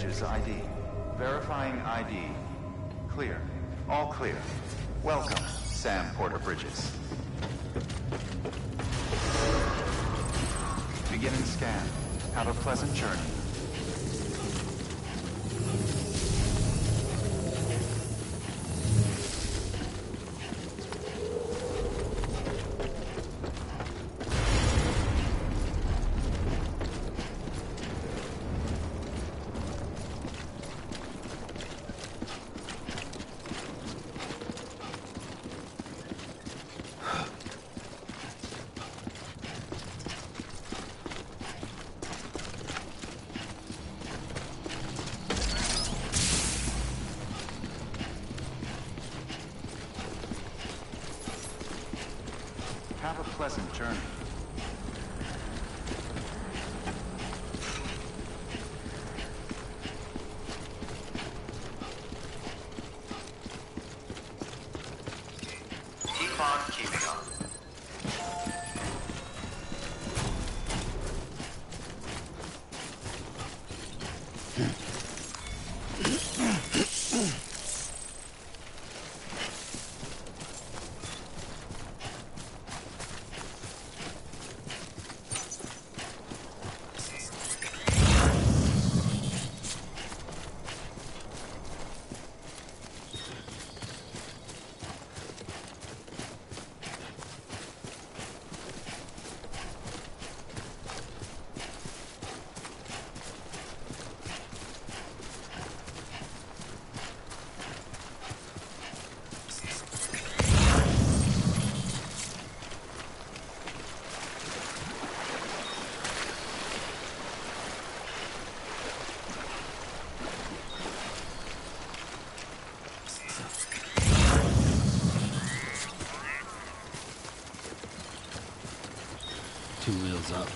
Bridges ID. Verifying ID. Clear. All clear. Welcome, Sam Porter Bridges. Beginning scan. Have a pleasant journey. Have a pleasant journey. Keep on keeping on. Two wheels up.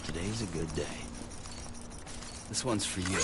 Today's a good day. This one's for you.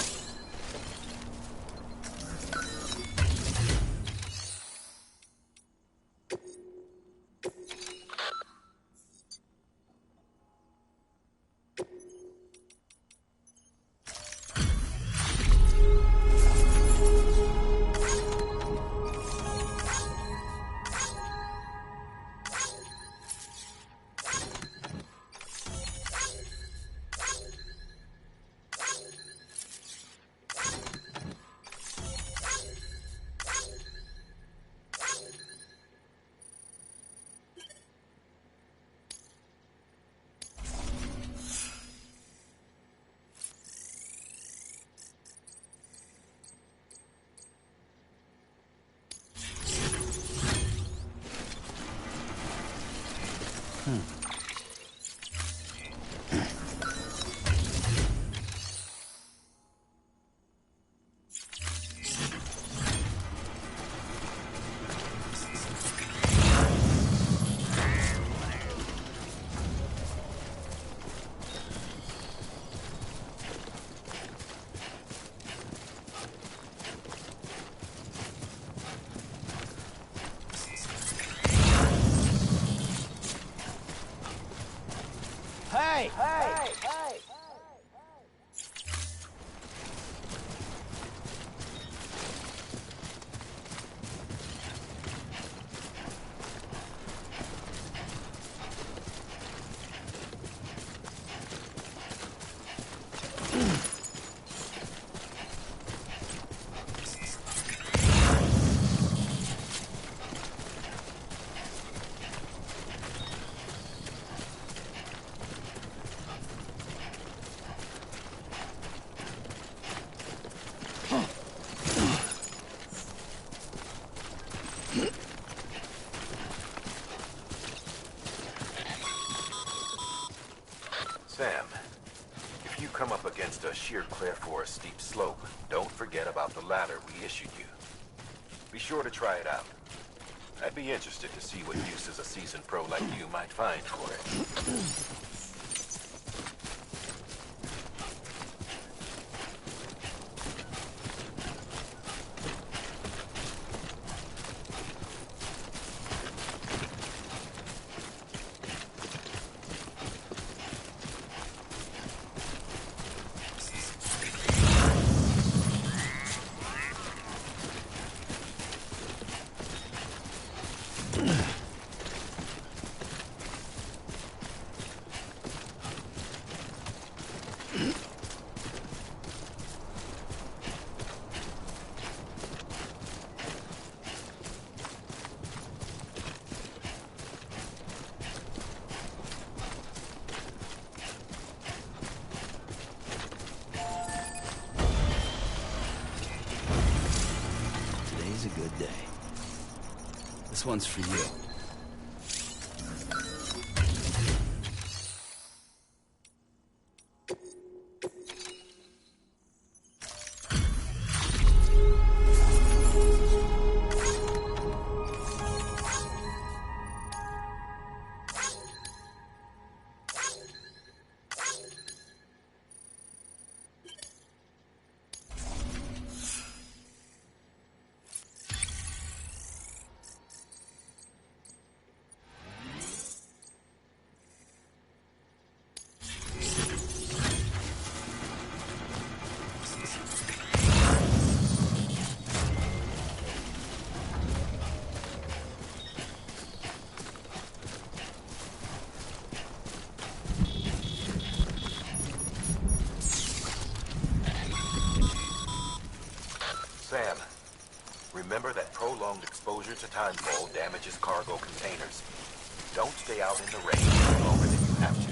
Sam, if you come up against a sheer cliff or a steep slope, don't forget about the ladder we issued you. Be sure to try it out. I'd be interested to see what uses a seasoned pro like you might find for it. Today's a good day. This one's for you. Sam, remember that prolonged exposure to timefall damages cargo containers. Don't stay out in the rain longer than you have to.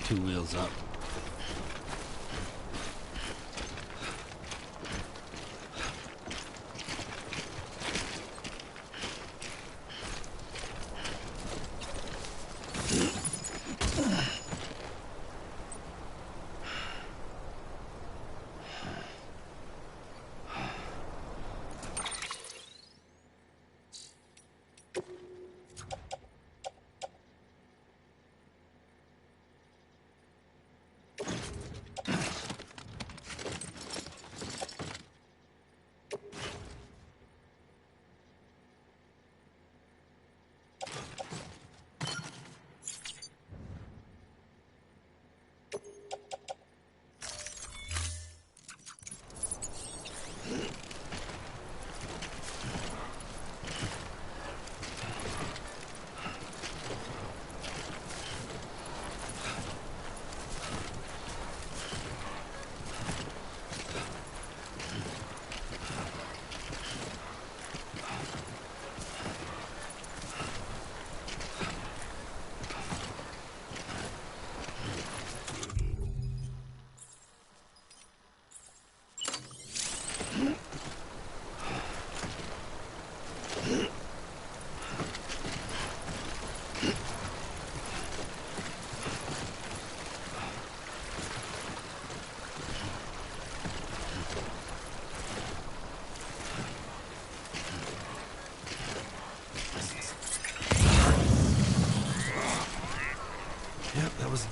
2 wheels up.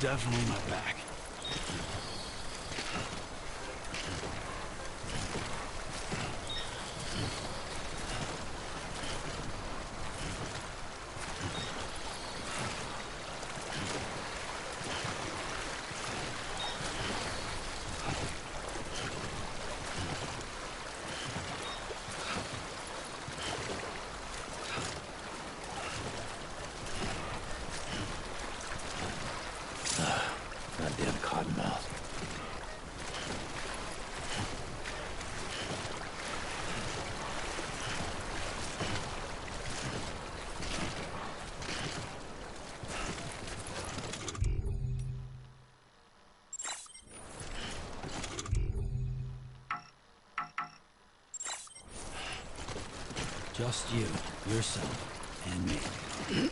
definitely my back. Goddamn cottonmouth. Just you, yourself, and me.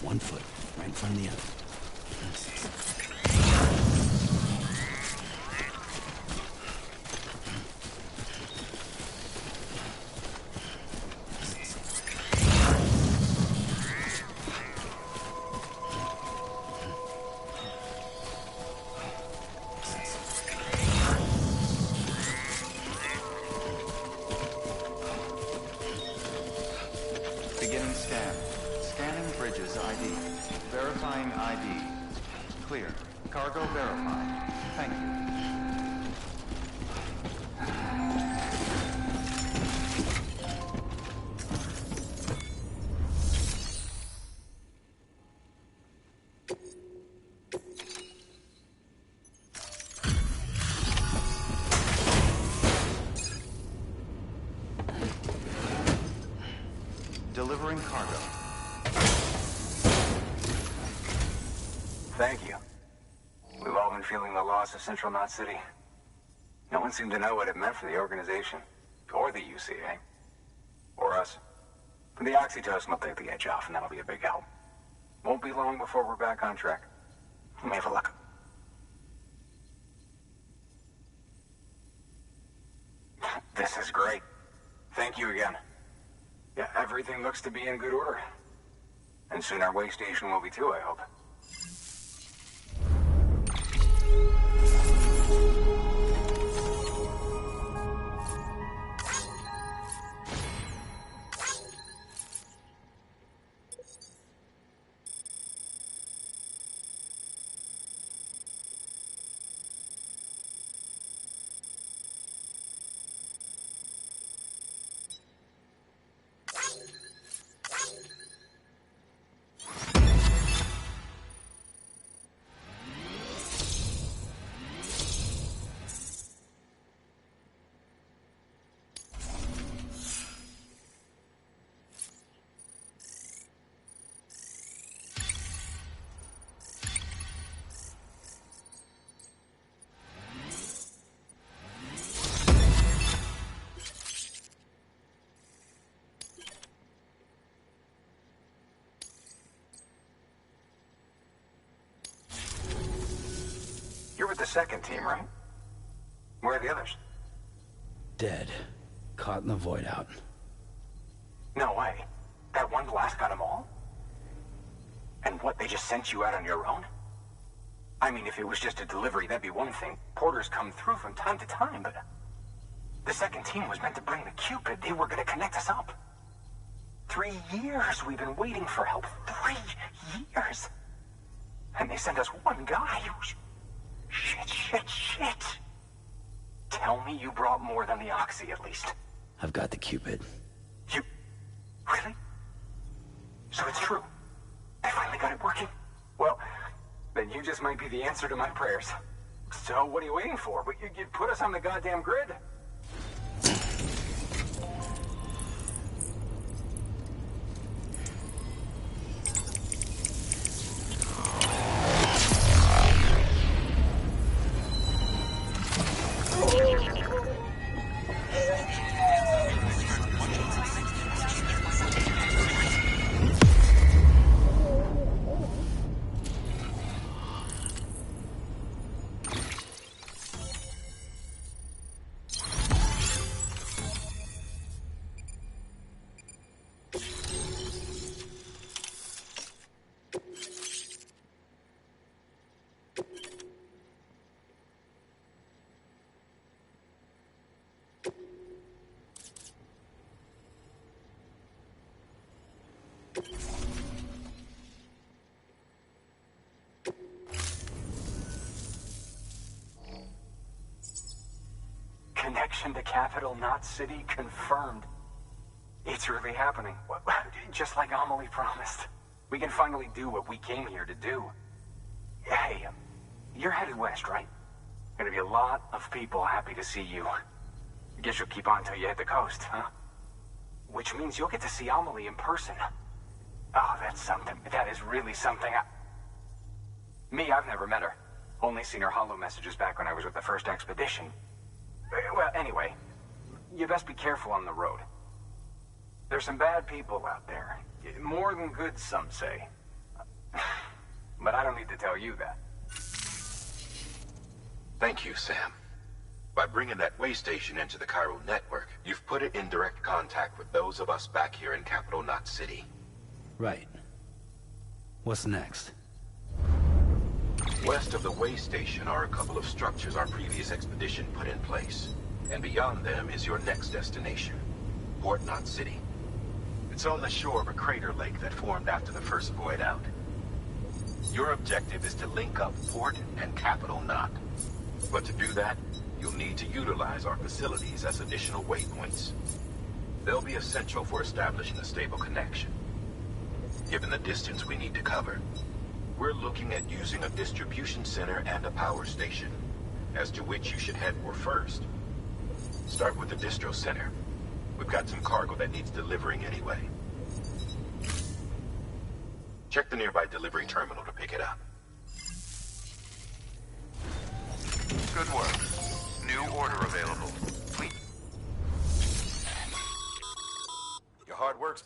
One foot, right in front of the other. Beginning scan. Scanning bridges ID. Verifying ID. Clear. Cargo verified. Thank you. Delivering cargo. Thank you. We've all been feeling the loss of Central Knot City. No one seemed to know what it meant for the organization, or the UCA, or us. For the oxytocin will take the edge off, and that'll be a big help. Won't be long before we're back on track. Let me have a look. This is great. Thank you again. Yeah, everything looks to be in good order. And soon our way station will be too, I hope. second team, right? Where are the others? Dead. Caught in the void out. No way. That one blast got them all? And what, they just sent you out on your own? I mean, if it was just a delivery, that'd be one thing. Porters come through from time to time, but... The second team was meant to bring the Cupid. They were gonna connect us up. 3 years we've been waiting for help. 3 years! And they sent us one guy. Shit. Tell me you brought more than the Oxy, at least. I've got the Cupid. You... Really? So it's true. I finally got it working. Well, then you just might be the answer to my prayers. So what are you waiting for? You put us on the goddamn grid. Connection to capital, not city, confirmed. It's really happening. Just like Amelie promised. We can finally do what we came here to do. Hey, you're headed west, right? Gonna be a lot of people happy to see you. I guess you'll keep on till you hit the coast, huh? Which means you'll get to see Amelie in person. Oh, that's something. That is really something. Me, I've never met her. Only seen her holo messages back when I was with the first expedition. Well, anyway, you best be careful on the road. There's some bad people out there. More than good, some say. But I don't need to tell you that. Thank you, Sam. By bringing that way station into the Cairo network, you've put it in direct contact with those of us back here in Capital Knot City. Right. What's next? West of the way station are a couple of structures our previous expedition put in place. And beyond them is your next destination, Port Knot City. It's on the shore of a crater lake that formed after the first void out. Your objective is to link up Port and Capital Knot. But to do that, you'll need to utilize our facilities as additional waypoints. They'll be essential for establishing a stable connection. Given the distance we need to cover, we're looking at using a distribution center and a power station, as to which you should head for first. Start with the distro center. We've got some cargo that needs delivering anyway. Check the nearby delivery terminal to pick it up. Good work. New order available. Please. Your hard work's...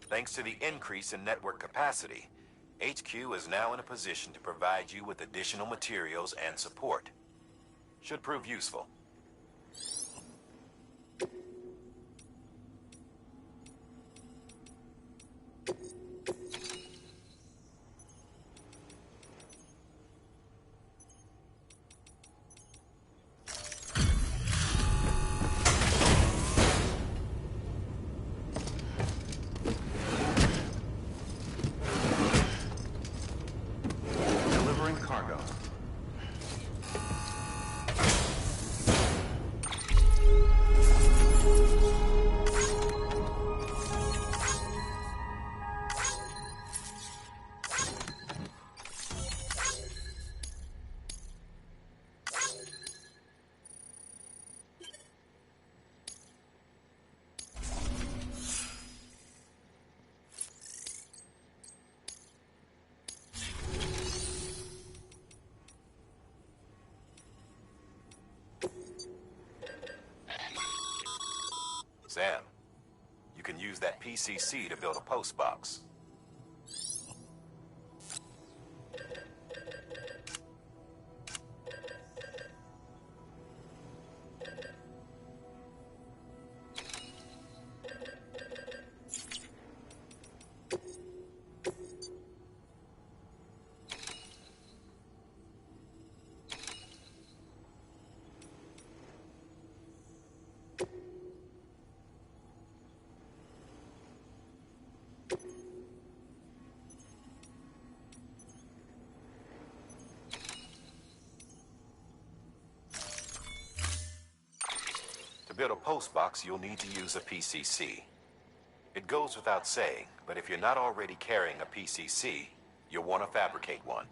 Thanks to the increase in network capacity, HQ is now in a position to provide you with additional materials and support. Should prove useful. Delivering cargo. Sam, you can use that PCC to build a post box. build a post box, you'll need to use a PCC. It goes without saying, but if you're not already carrying a PCC, you'll want to fabricate one.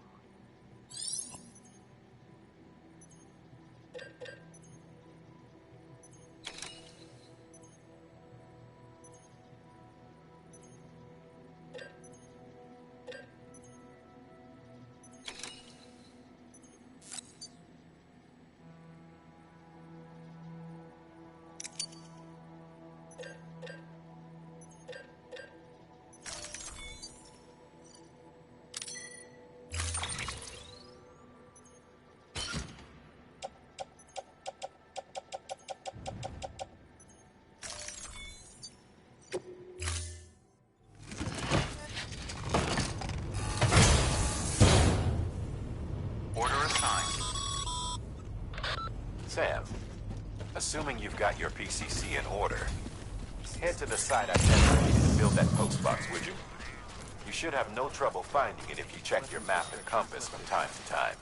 Sam, assuming you've got your PCC in order, head to the site I designated to build that post box, would you? You should have no trouble finding it if you check your map and compass from time to time.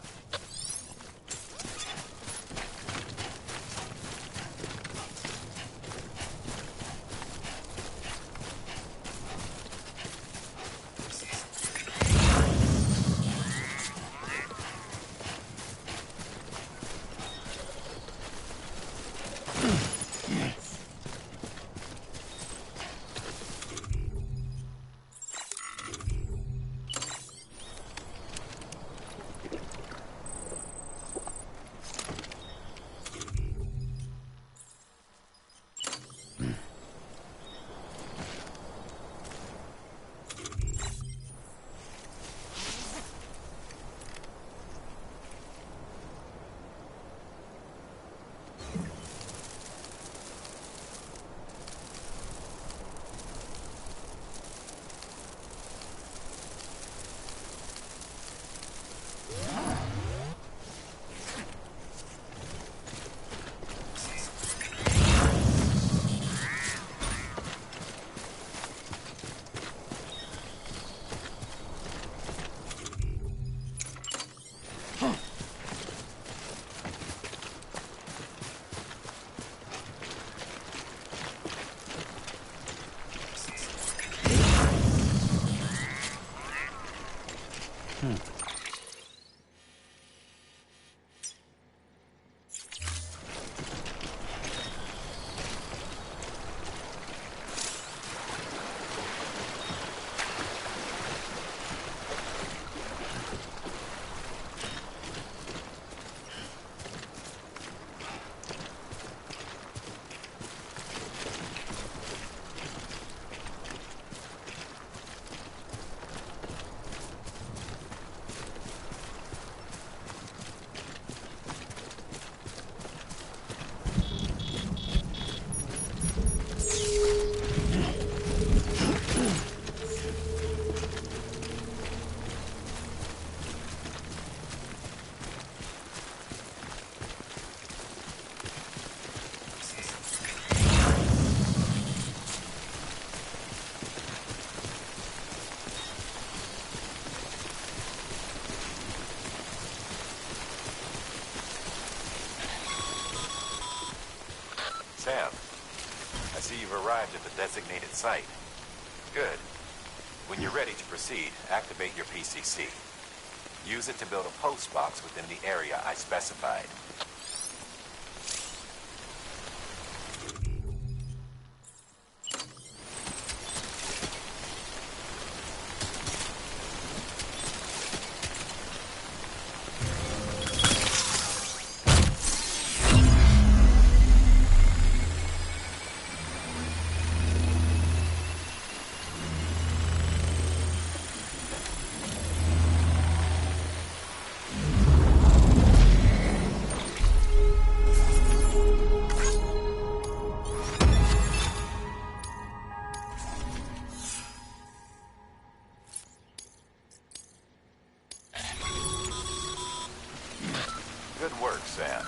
Sam, I see you've arrived at the designated site. Good. When you're ready to proceed, activate your PCC. Use it to build a post box within the area I specified. Good work, Sam.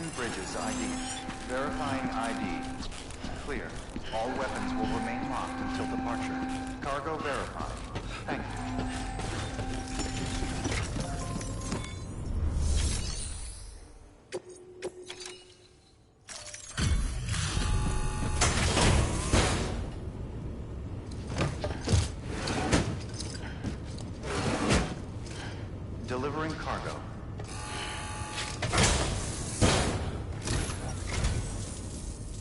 Captain Bridges ID. Verifying ID. Clear. All weapons will remain locked until departure. Cargo verified. Thank you. Delivering cargo.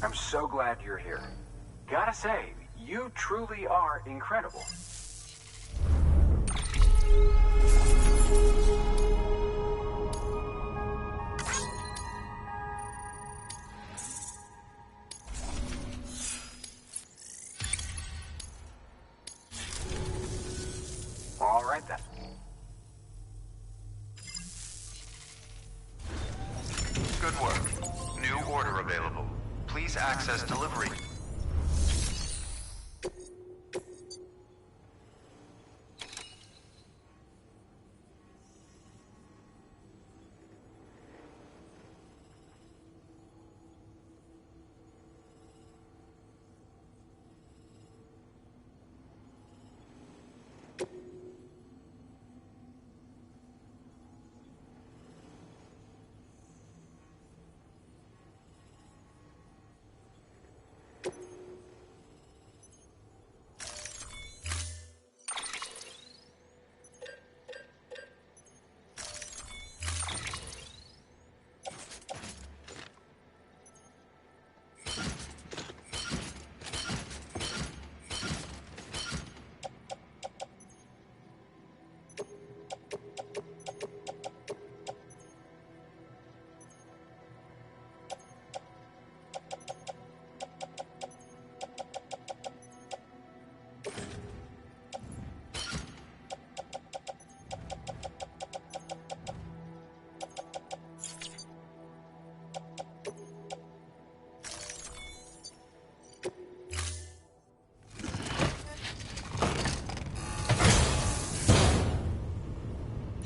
I'm so glad you're here. Gotta say, you truly are incredible. All right then. Good work. New order available. Please access delivery.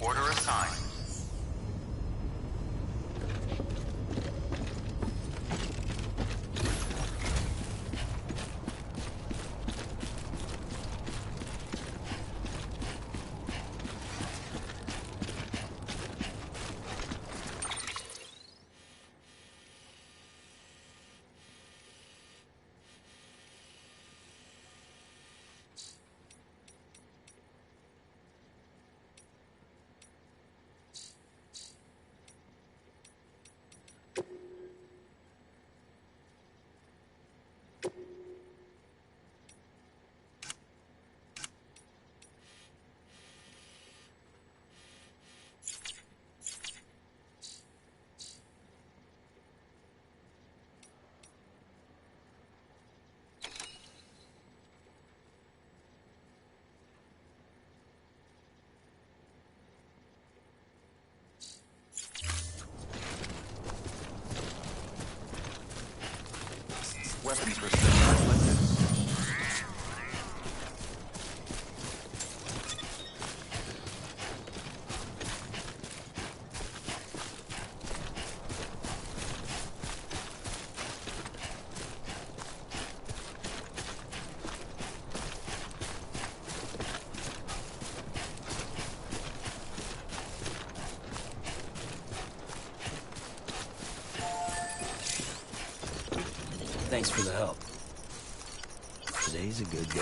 Order assigned. Weapons restrictions lifted. Thanks for the help. Today's a good day.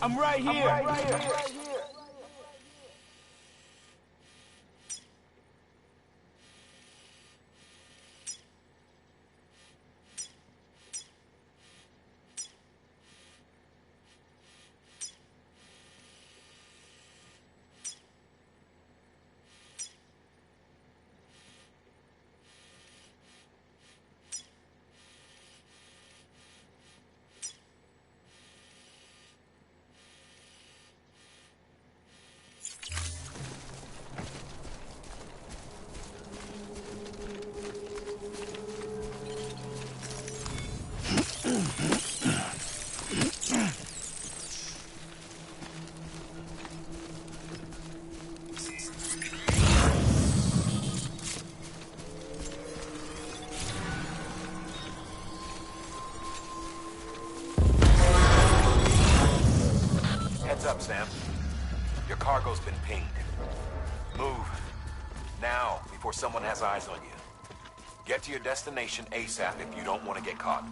I'm right here. cargo's been pinged. Move. Now, before someone has eyes on you. Get to your destination ASAP if you don't want to get caught.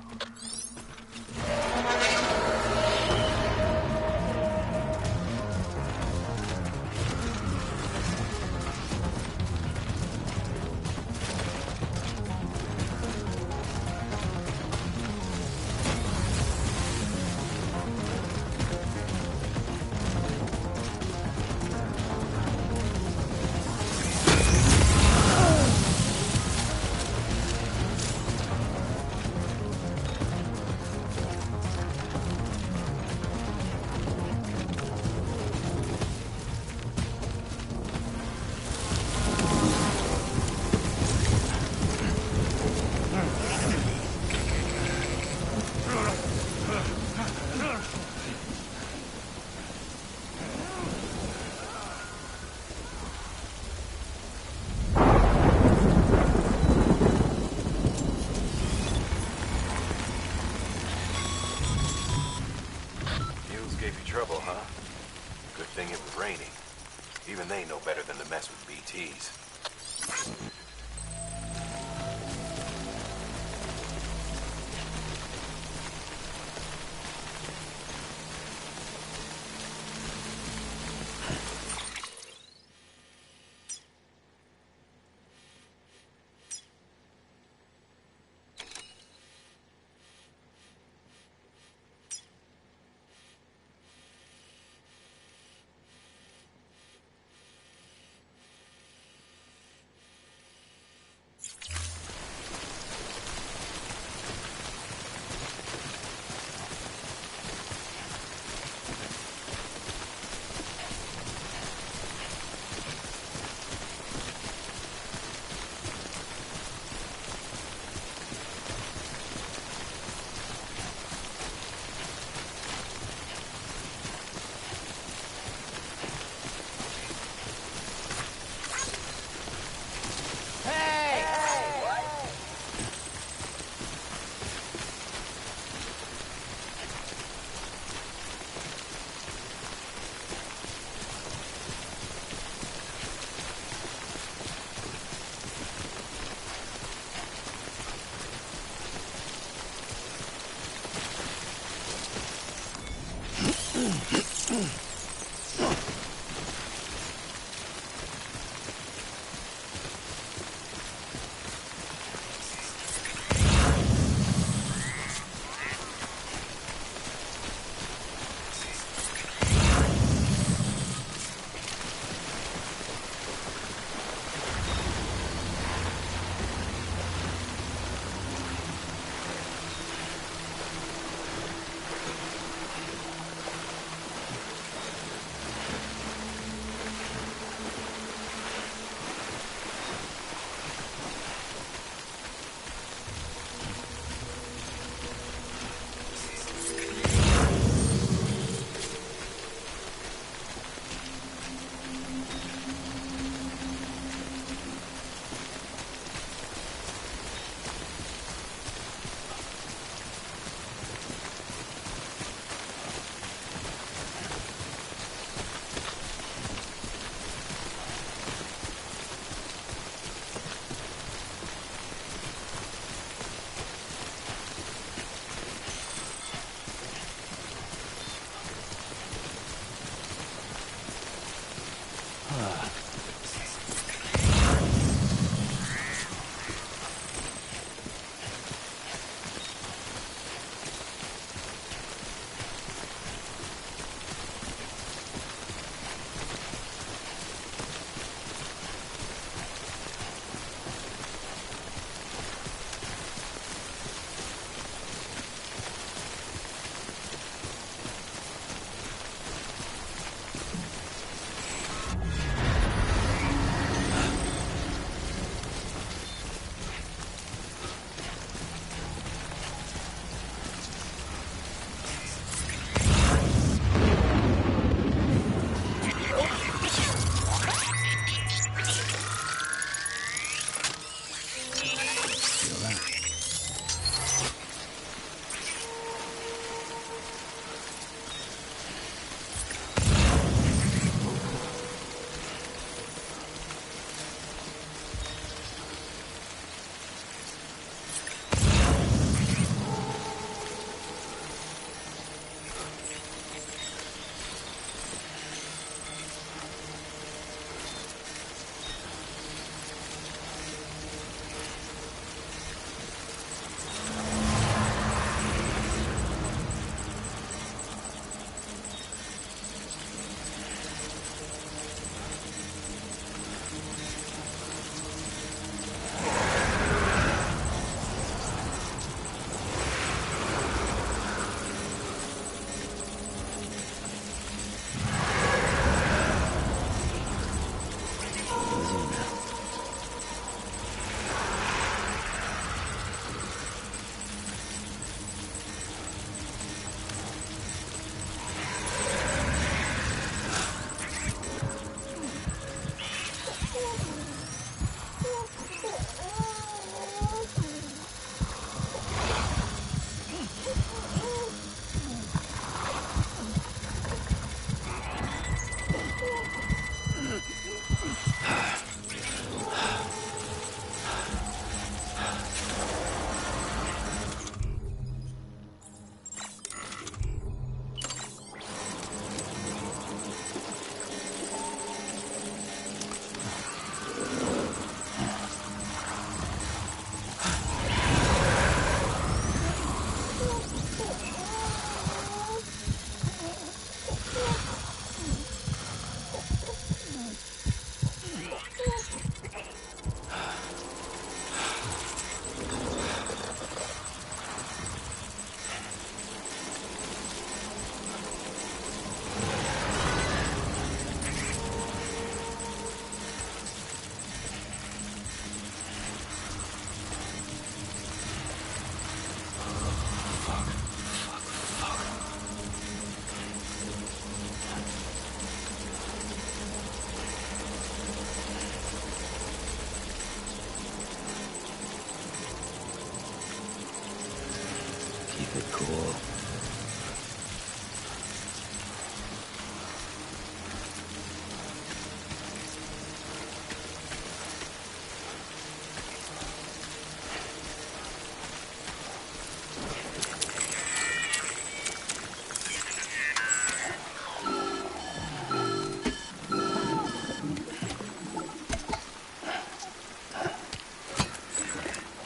it cool.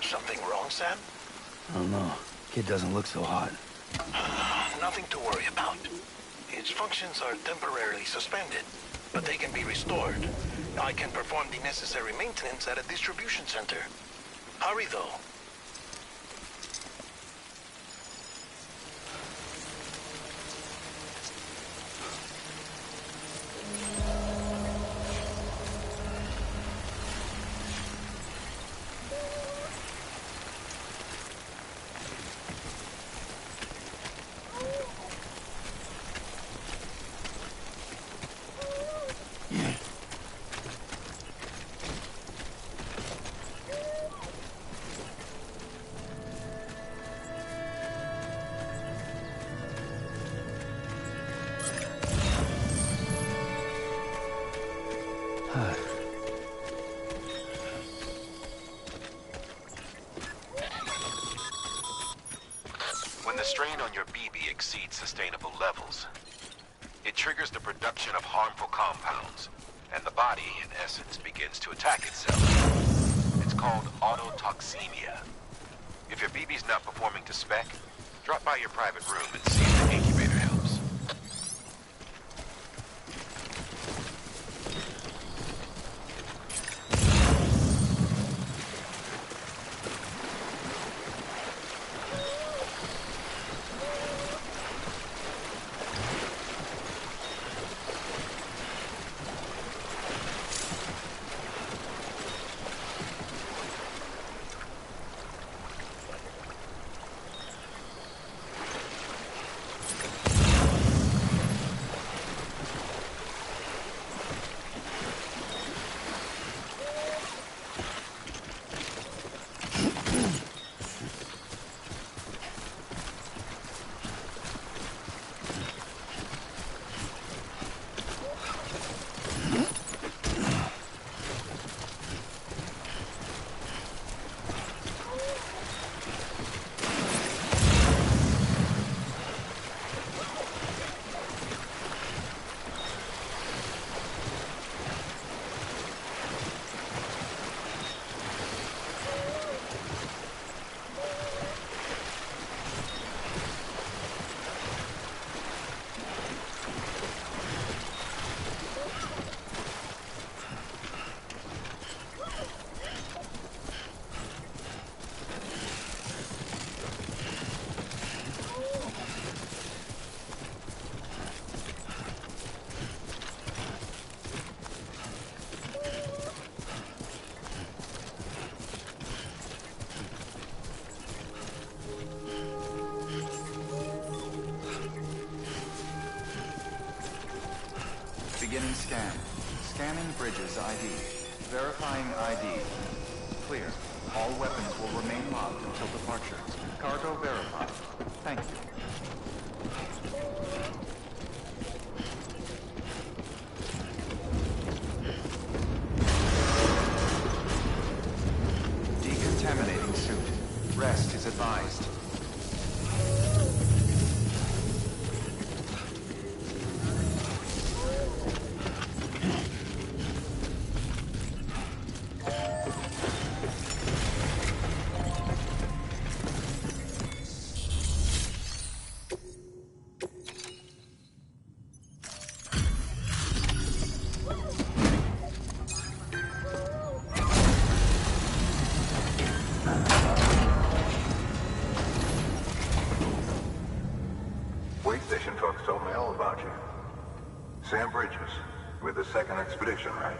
Something wrong, Sam? I don't know. Kid doesn't look so hot. Nothing to worry about. Its functions are temporarily suspended, but they can be restored. I can perform the necessary maintenance at a distribution center. Hurry, though. When the strain on your BB exceeds sustainable levels, it triggers the production of harmful compounds, and the body, in essence, begins to attack itself. It's called autotoxemia. If your BB's not performing to spec, drop by your private room and see if the incubator helps. Beginning scan. Scanning bridges ID. Verifying ID. Clear. All weapons will remain locked until departure. Cargo verified. Thank you. Decontaminating suit. Rest is advised. Station folks told me all about you. Sam Bridges, with the second expedition, right?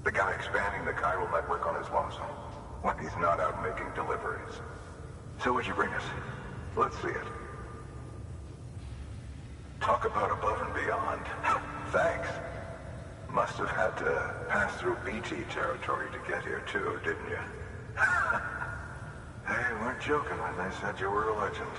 The guy expanding the chiral network on his lonesome, when he's not out making deliveries. So what'd you bring us? Let's see it. Talk about above and beyond. Thanks. Must have had to pass through BT territory to get here too, didn't you? They weren't joking when they said you were a legend.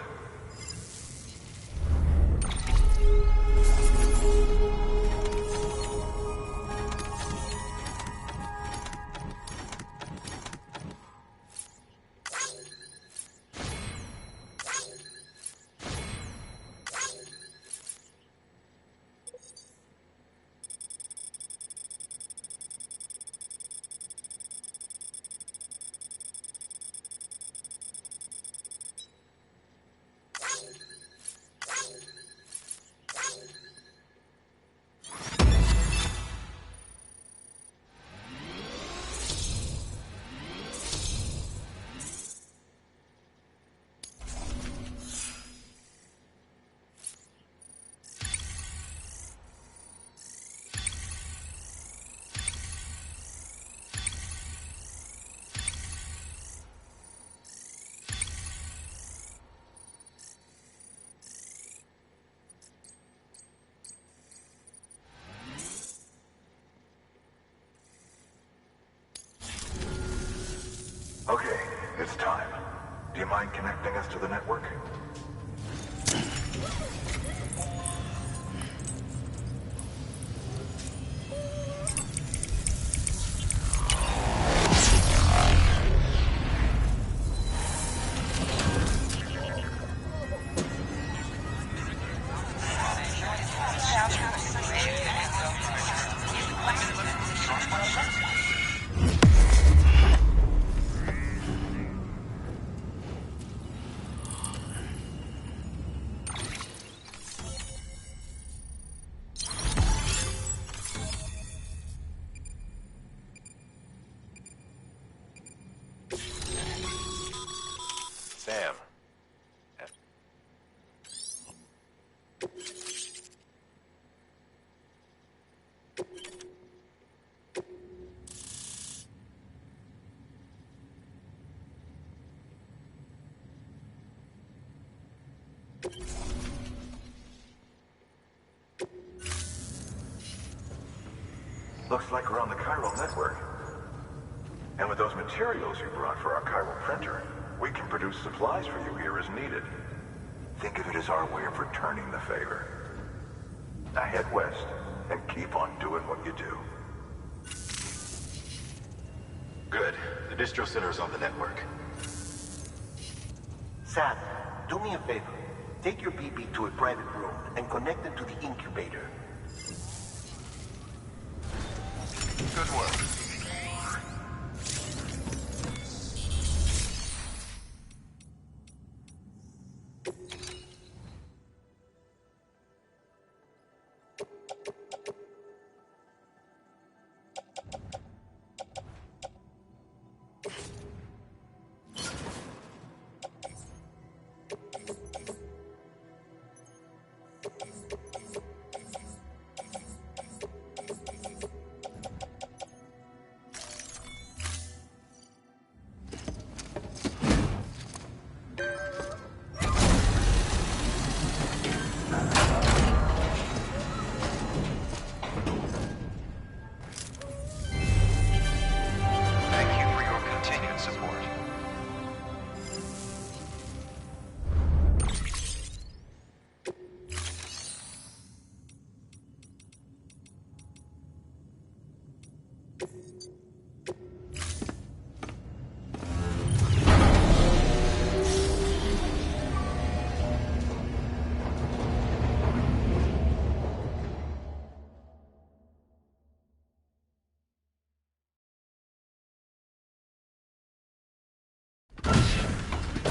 Okay, it's time. Do you mind connecting us to the network? Sam. Looks like we're on the chiral network. And with those materials you brought for our chiral printer, we can produce supplies for you here as needed. Think of it as our way of returning the favor. Now head west and keep on doing what you do. Good. The distro center is on the network. Sam, do me a favor. Take your PP to a private room and connect it to the incubator. Good work.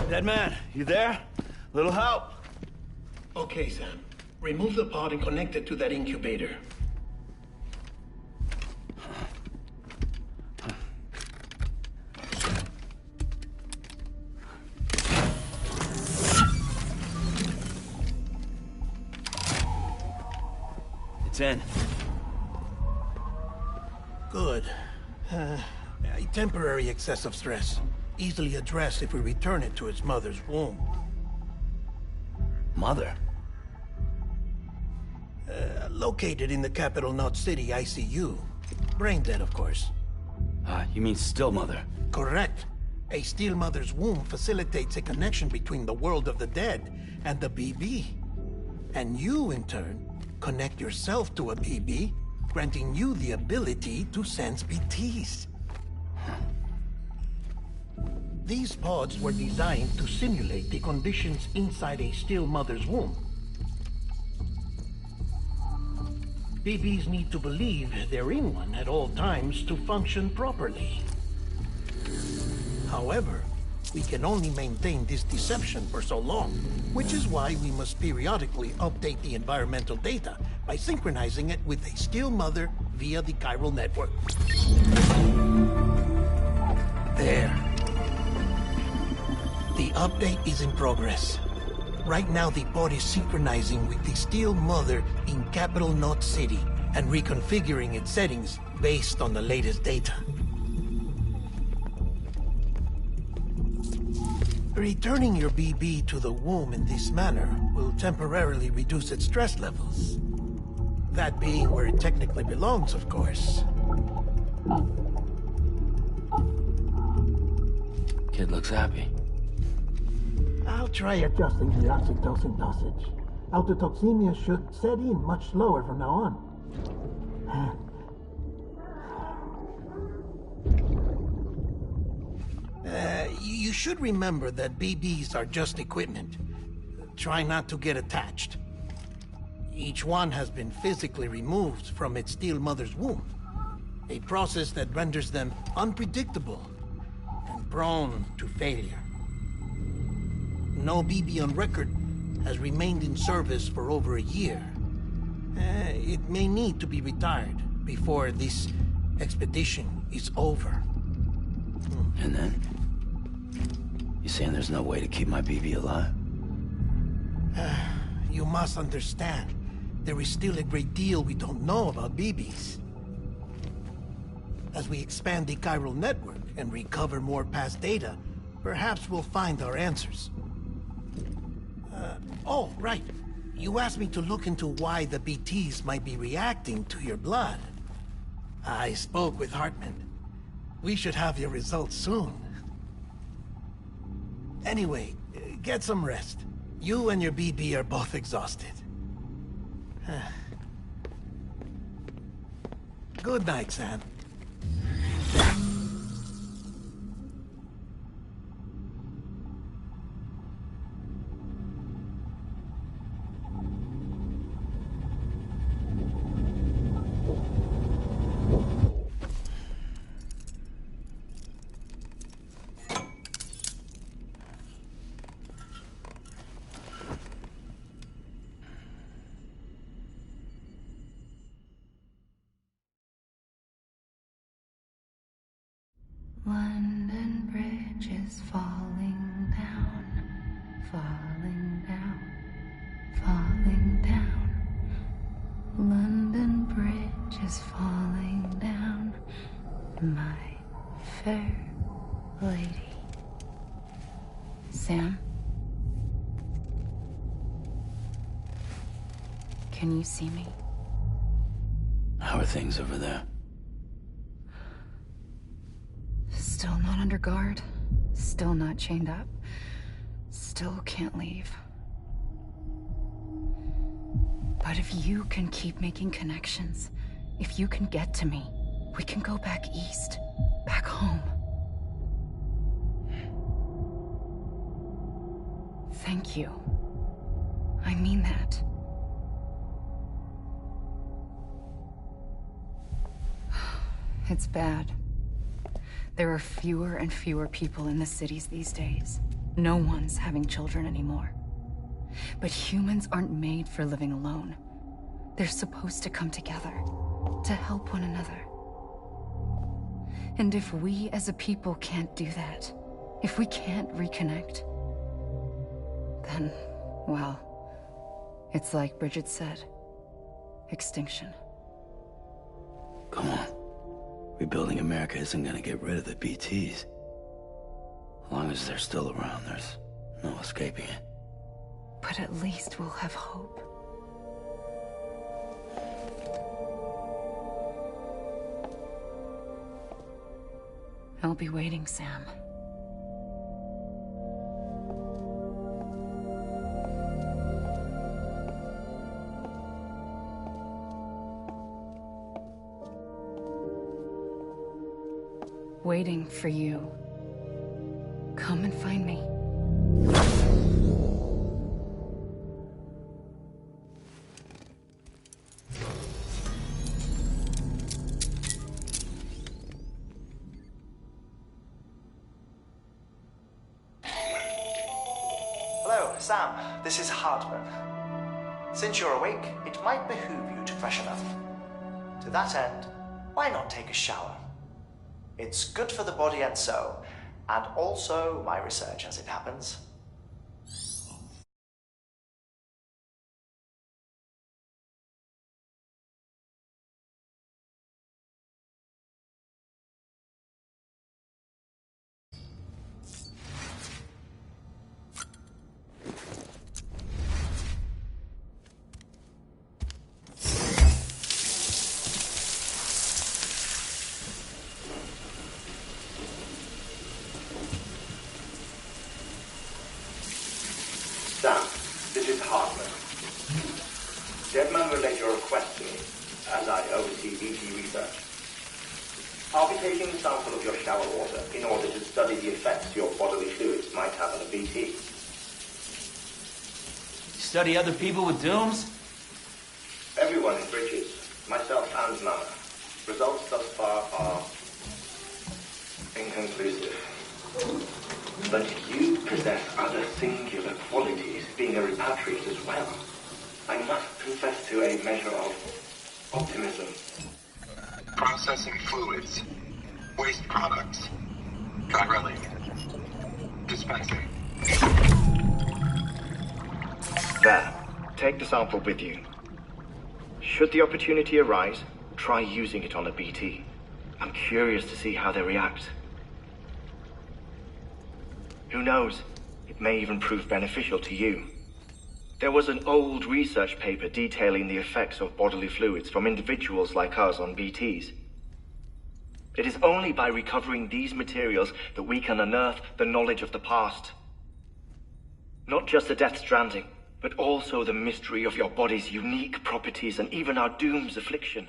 Dead man, you there? Little help? Okay, Sam. Remove the pod and connect it to that incubator. It's in. Good. A temporary excessive stress. Easily addressed if we return it to its mother's womb. Mother? Located in the capital Knot City ICU. Brain dead, of course. You mean still mother? Correct. A Steel Mother's womb facilitates a connection between the world of the dead and the BB. And you, in turn, connect yourself to a BB, granting you the ability to sense BTs. These pods were designed to simulate the conditions inside a Steel Mother's womb. BBs need to believe they're in one at all times to function properly. However, we can only maintain this deception for so long, which is why we must periodically update the environmental data by synchronizing it with a Steel Mother via the chiral network. There. The update is in progress. Right now, the pod is synchronizing with the Steel Mother in Capital Knot City and reconfiguring its settings based on the latest data. Returning your BB to the womb in this manner will temporarily reduce its stress levels. That being where it technically belongs, of course. Kid looks happy. I'll try adjusting the oxytocin dosage. Autotoxemia should set in much slower from now on. You should remember that BBs are just equipment. Try not to get attached. Each one has been physically removed from its Steel Mother's womb. A process that renders them unpredictable and prone to failure. No BB on record has remained in service for over a year. It may need to be retired before this expedition is over. And then? You saying there's no way to keep my BB alive? You must understand, there is still a great deal we don't know about BBs. As we expand the chiral network and recover more past data, perhaps we'll find our answers. Oh, right. You asked me to look into why the BTs might be reacting to your blood. I spoke with Hartman. We should have your results soon. Anyway, get some rest. You and your BB are both exhausted. Good night, Sam. London Bridge is falling down, falling down, falling down. London Bridge is falling down, my fair lady. Sam? Can you see me? How are things over there? Still not under guard, still not chained up, still can't leave. But if you can keep making connections, if you can get to me, we can go back east, back home. Thank you. I mean that. It's bad. There are fewer and fewer people in the cities these days. No one's having children anymore. But humans aren't made for living alone. They're supposed to come together, to help one another. And if we as a people can't do that, if we can't reconnect, then, well, it's like Bridget said, extinction. Come on. Rebuilding America isn't gonna get rid of the BTs. As long as they're still around, there's no escaping it. But at least we'll have hope. I'll be waiting, Sam. waiting for you. Come and find me. Hello, Sam. This is Hartman. Since you're awake, it might behoove you to freshen up. To that end, why not take a shower? It's good for the body and soul, and also my research as it happens. Sam, this is Hartman. Deadman relayed your request to me, as I oversee BT research. I'll be taking a sample of your shower water in order to study the effects your bodily fluids might have on a BT. Study other people with dooms? Everyone in Bridges, myself and Mama. Results thus far are inconclusive. But you possess other singular qualities, being a repatriate as well. I must confess to a measure of optimism. Processing fluids. Waste products. Chirelli. Dispensing. There. Take the sample with you. Should the opportunity arise, try using it on a BT. I'm curious to see how they react. Who knows? It may even prove beneficial to you. There was an old research paper detailing the effects of bodily fluids from individuals like us on BTs. It is only by recovering these materials that we can unearth the knowledge of the past. Not just the Death Stranding, but also the mystery of your body's unique properties and even our doom's affliction.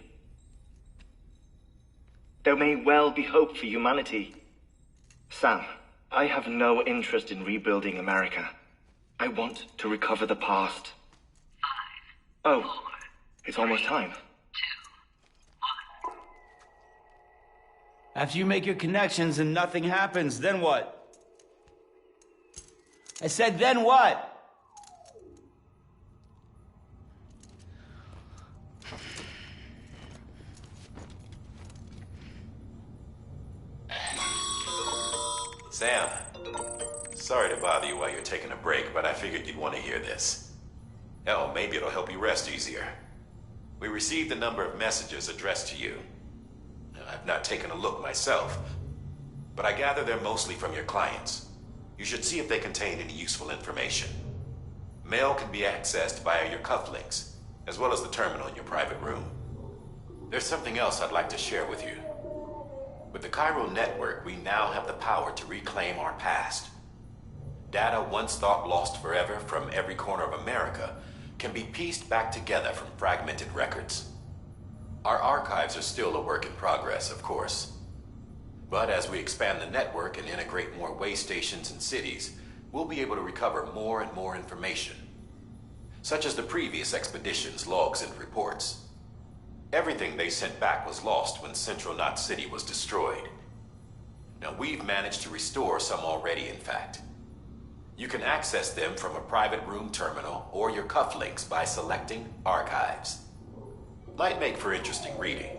There may well be hope for humanity. Sam, I have no interest in rebuilding America. I want to recover the past. 5, 4, it's almost time. 2, 1. After you make your connections and nothing happens, then what? I said, then what? Sam, sorry to bother you while you're taking a break, but I figured you'd want to hear this. Hell, maybe it'll help you rest easier. We received a number of messages addressed to you. I've not taken a look myself, but I gather they're mostly from your clients. You should see if they contain any useful information. Mail can be accessed via your cufflinks, as well as the terminal in your private room. There's something else I'd like to share with you. With the Chiral network, we now have the power to reclaim our past. Data once thought lost forever from every corner of America can be pieced back together from fragmented records. Our archives are still a work in progress, of course. But as we expand the network and integrate more way stations and cities, we'll be able to recover more and more information, such as the previous expedition's logs and reports. Everything they sent back was lost when Central Knot City was destroyed. Now, we've managed to restore some already, in fact. You can access them from a private room terminal or your cufflinks by selecting Archives. Might make for interesting reading.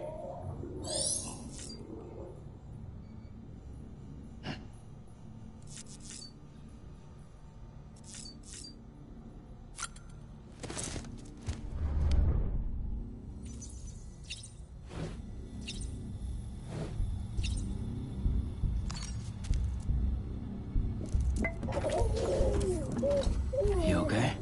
You okay?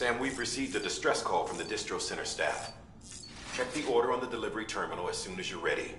Sam, we've received a distress call from the distro center staff. Check the order on the delivery terminal as soon as you're ready.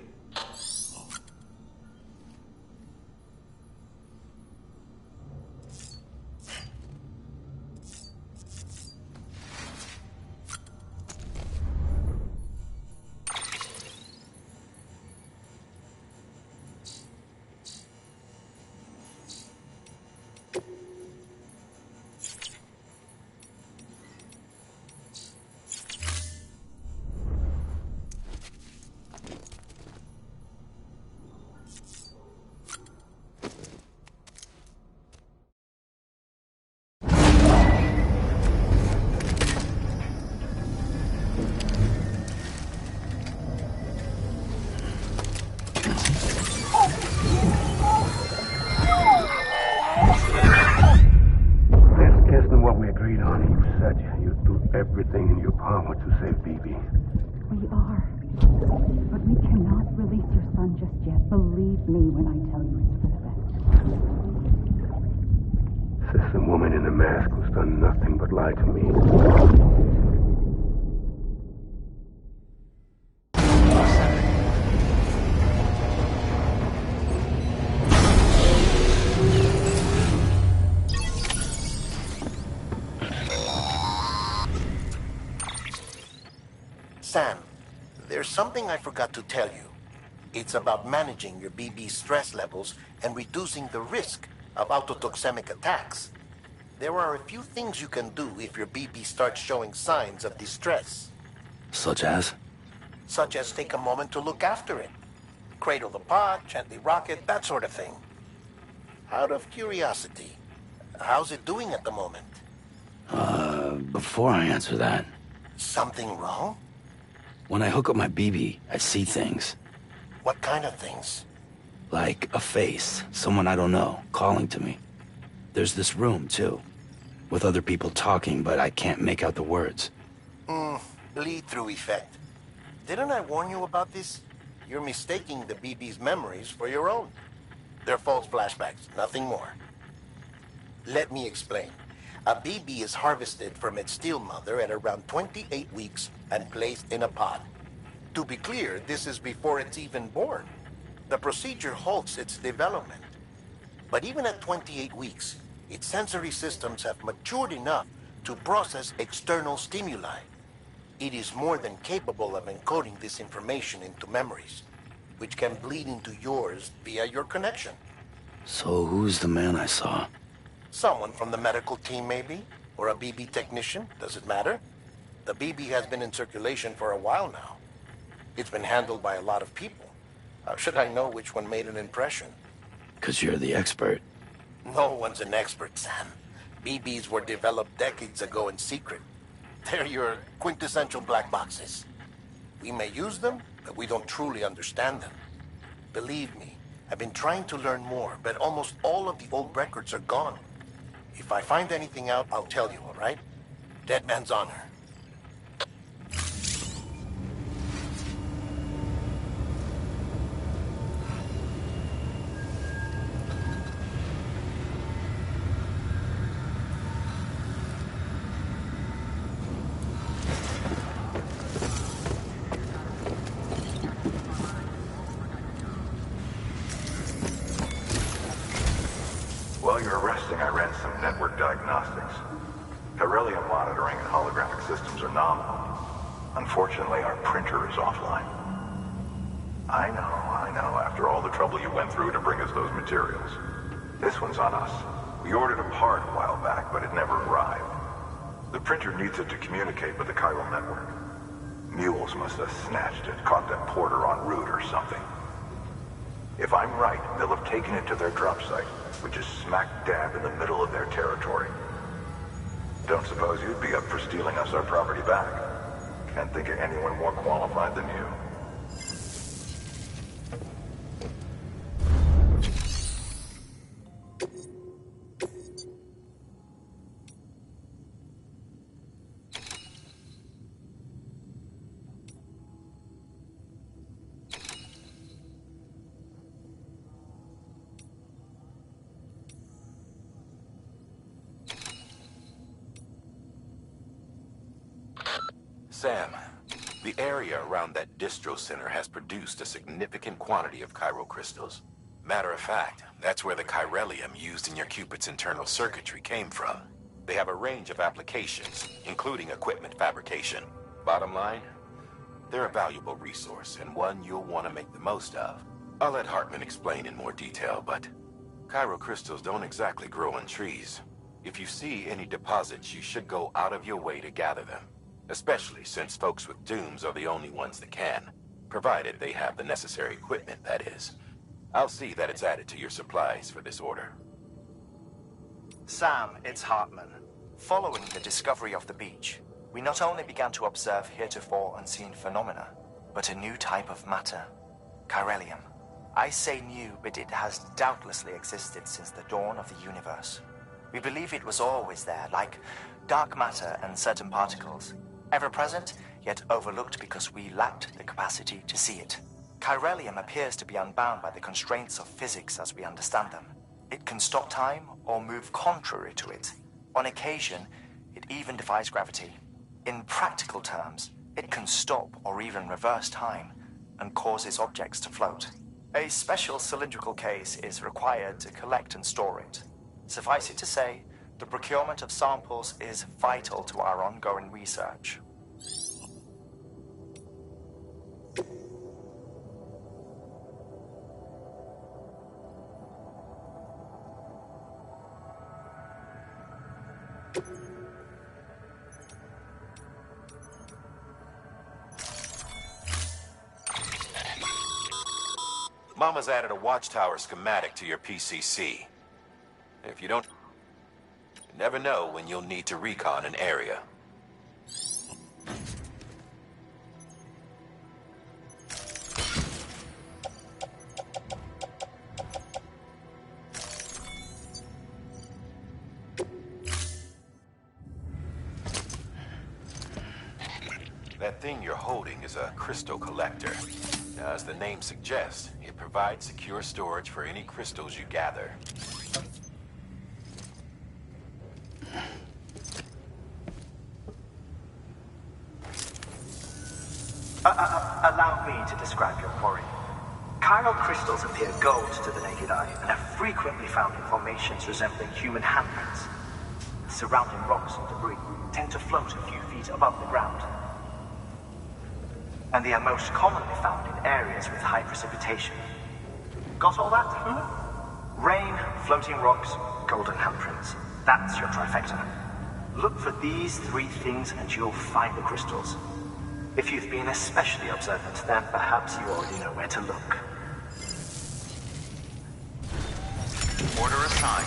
Everything in your power to save BB. We are. But we cannot release your son just yet. Believe me when I tell you it's for the best. Says the woman in the mask who's done nothing but lie to me. Sam, there's something I forgot to tell you. It's about managing your BB stress levels and reducing the risk of autotoxemic attacks. There are a few things you can do if your BB starts showing signs of distress. Such as? Such as take a moment to look after it. Cradle the pod, gently rock it, that sort of thing. Out of curiosity, how's it doing at the moment? Before I answer that... Something wrong? When I hook up my BB, I see things. What kind of things? Like a face, someone I don't know, calling to me. There's this room, too, with other people talking, but I can't make out the words. Bleed-through effect. Didn't I warn you about this? You're mistaking the BB's memories for your own. They're false flashbacks, nothing more. Let me explain. A BB is harvested from its steel mother at around 28 weeks and placed in a pod. To be clear, this is before it's even born. The procedure halts its development. But even at 28 weeks, its sensory systems have matured enough to process external stimuli. It is more than capable of encoding this information into memories, which can bleed into yours via your connection. So who's the man I saw? Someone from the medical team, maybe? Or a BB technician? Does it matter? The BB has been in circulation for a while now. It's been handled by a lot of people. How should I know which one made an impression? 'Cause you're the expert. No one's an expert, Sam. BBs were developed decades ago in secret. They're your quintessential black boxes. We may use them, but we don't truly understand them. Believe me, I've been trying to learn more, but almost all of the old records are gone. If I find anything out, I'll tell you, all right? Dead man's honor. While you're resting, I ran some network diagnostics. Beryllium monitoring and holographic systems are nominal. Unfortunately, our printer is offline. I know, after all the trouble you went through to bring us those materials. This one's on us. We ordered a part a while back, but it never arrived. The printer needs it to communicate with the chiral network. Mules must have snatched it, caught that porter en route or something. If I'm right, they'll have taken it to their drop site, which is smack dab in the middle of their territory. Don't suppose you'd be up for stealing us our property back? Can't think of anyone more qualified than you. Sam, the area around that distro center has produced a significant quantity of chiral crystals. Matter of fact, that's where the chiralium used in your Cupid's internal circuitry came from. They have a range of applications, including equipment fabrication. Bottom line, they're a valuable resource and one you'll want to make the most of. I'll let Hartman explain in more detail, but chiral crystals don't exactly grow on trees. If you see any deposits, you should go out of your way to gather them. Especially since folks with dooms are the only ones that can. Provided they have the necessary equipment, that is. I'll see that it's added to your supplies for this order. Sam, it's Hartman. Following the discovery of the beach, we not only began to observe heretofore unseen phenomena, but a new type of matter. Chiralium. I say new, but it has doubtlessly existed since the dawn of the universe. We believe it was always there, like dark matter and certain particles. Ever present, yet overlooked because we lacked the capacity to see it. Chiralium appears to be unbound by the constraints of physics as we understand them. It can stop time or move contrary to it. On occasion, it even defies gravity. In practical terms, it can stop or even reverse time and causes objects to float. A special cylindrical case is required to collect and store it. Suffice it to say, the procurement of samples is vital to our ongoing research. Mama's added a watchtower schematic to your PCC. If you don't... You never know when you'll need to recon an area. That thing you're holding is a crystal collector. Now, as the name suggests, it provides secure storage for any crystals you gather. Allow me to describe your quarry. Chiral crystals appear gold to the naked eye and are frequently found in formations resembling human handprints. Surrounding rocks and debris tend to float a few feet above the ground. And they are most commonly found in areas with high precipitation. Got all that? Rain, floating rocks, golden handprints. That's your trifecta. Look for these three things and you'll find the crystals. If you've been especially observant, then perhaps you already know where to look. Order assigned.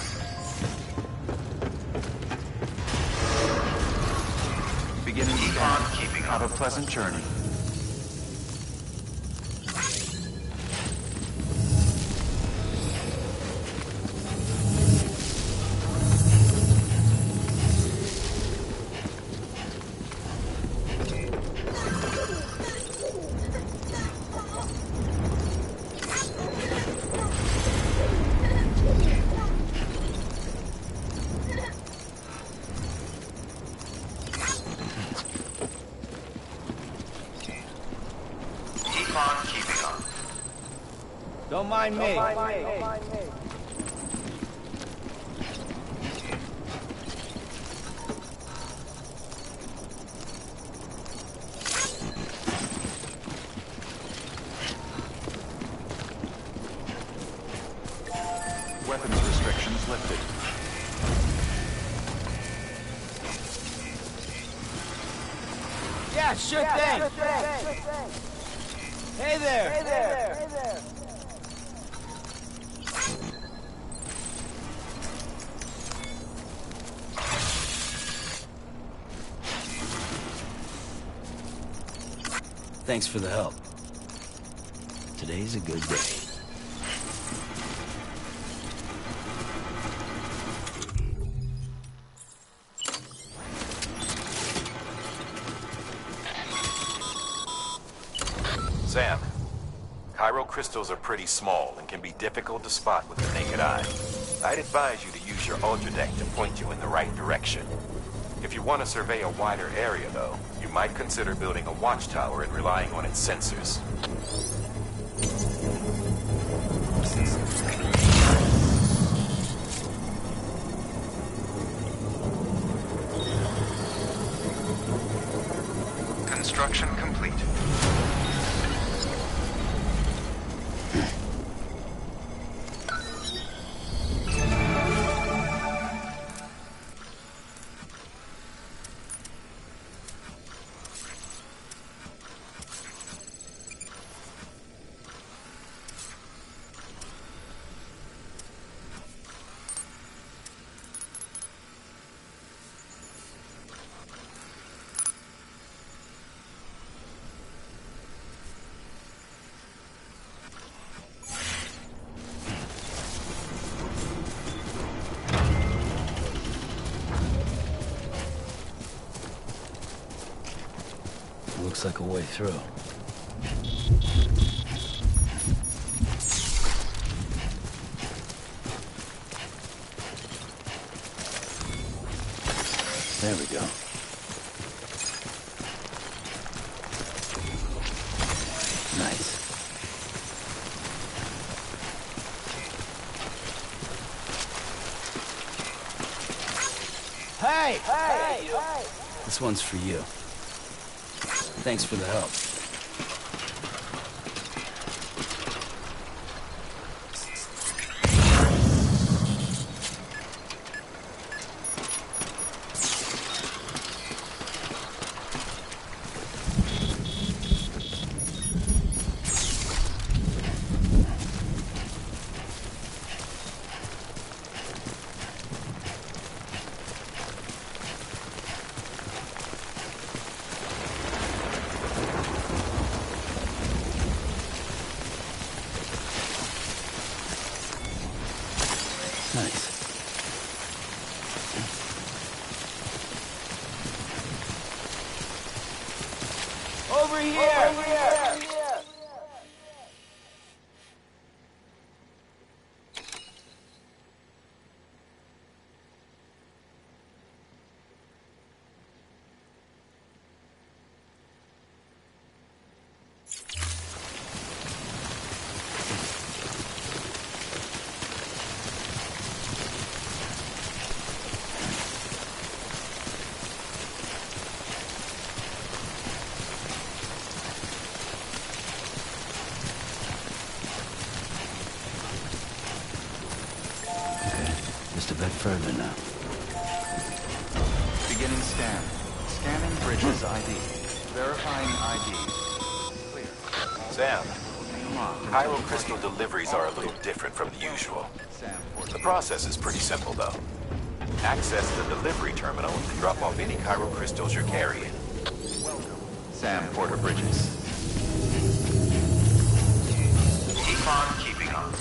Beginning scan. Have a pleasant journey. Don't mind me. Weapons restrictions lifted. Yeah, sure thing. Hey there. Hey there. Hey there. Thanks for the help. Today's a good day. Sam, chiral crystals are pretty small and can be difficult to spot with the naked eye. I'd advise you to use use your ultradeck to point you in the right direction. If you want to survey a wider area, though, you might consider building a watchtower and relying on its sensors. Construction complete. Looks like a way through. There we go. Nice. Hey! Hey! This one's for you. Thanks for the help. Nice. Over here! Over here! Just a bit further now. Beginning scan. Scanning bridges ID. Verifying ID. Clear. Sam, Locked until Pyro the crystal party- deliveries are a little different from the usual. Sam, The process is pretty simple, though. Access the delivery terminal and drop off any Pyro crystals you're carrying. Sam Porter Bridges. Keep on keeping on.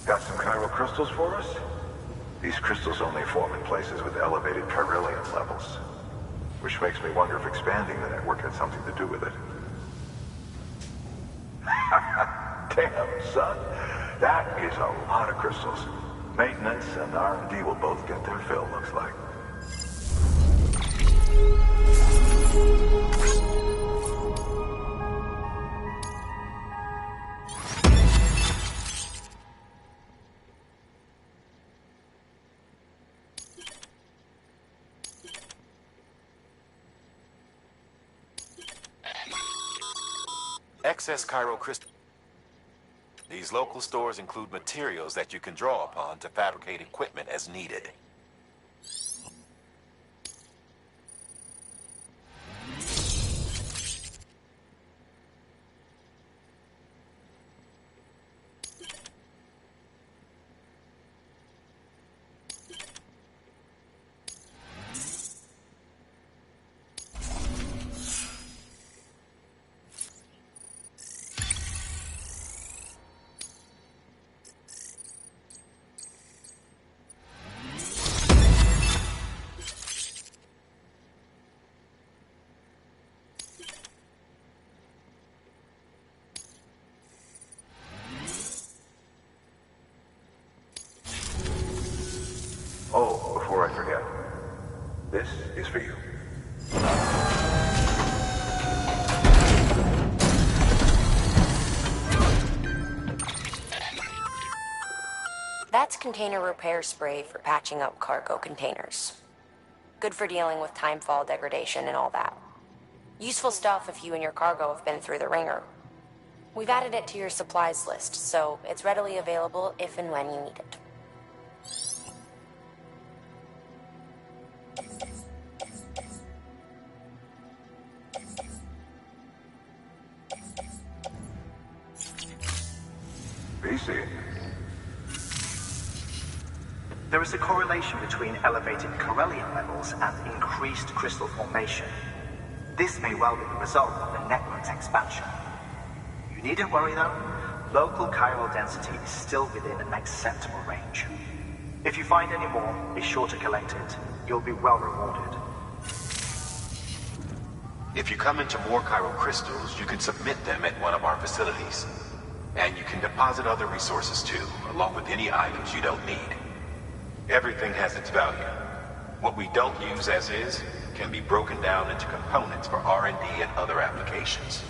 Got some chiral crystals for us? These crystals only form in places with elevated chiralium levels. Which makes me wonder if expanding the network had something to do with it. Damn, son. That is a lot of crystals. Maintenance and R&D will both get their fill, looks like. Excess Cairo crystal. These local stores include materials that you can draw upon to fabricate equipment as needed. Oh, before I forget, this is for you. That's container repair spray for patching up cargo containers. Good for dealing with timefall degradation and all that. Useful stuff if you and your cargo have been through the ringer. We've added it to your supplies list, so it's readily available if and when you need it. BC. There is a correlation between elevated Corellian levels and increased crystal formation. This may well be the result of the network's expansion. You needn't worry though. Local chiral density is still within an acceptable range. If you find any more, be sure to collect it. You'll be well rewarded. If you come into more chiral crystals, you can submit them at one of our facilities. And you can deposit other resources too, along with any items you don't need. Everything has its value. What we don't use as is can be broken down into components for R&D and other applications.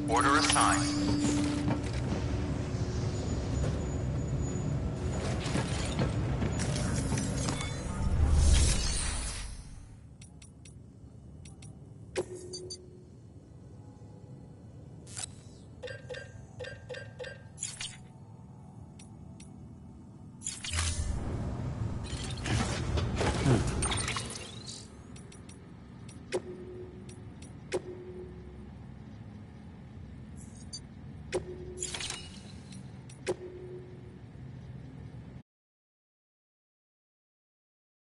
Order assigned.